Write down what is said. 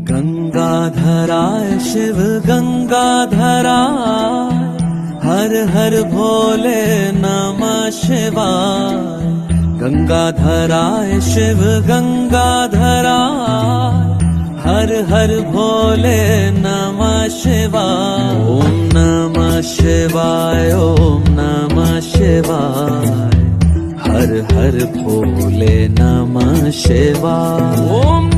गंगाधराय शिव गंगाधराय, हर हर भोले नमः शिवाय। गंगाधराय शिव गंगाधराय, हर हर भोले नमः शिवाय। ओम नमः शिवाय, ओम नमः शिवाय, हर हर भोले नमः शिवाय। ओम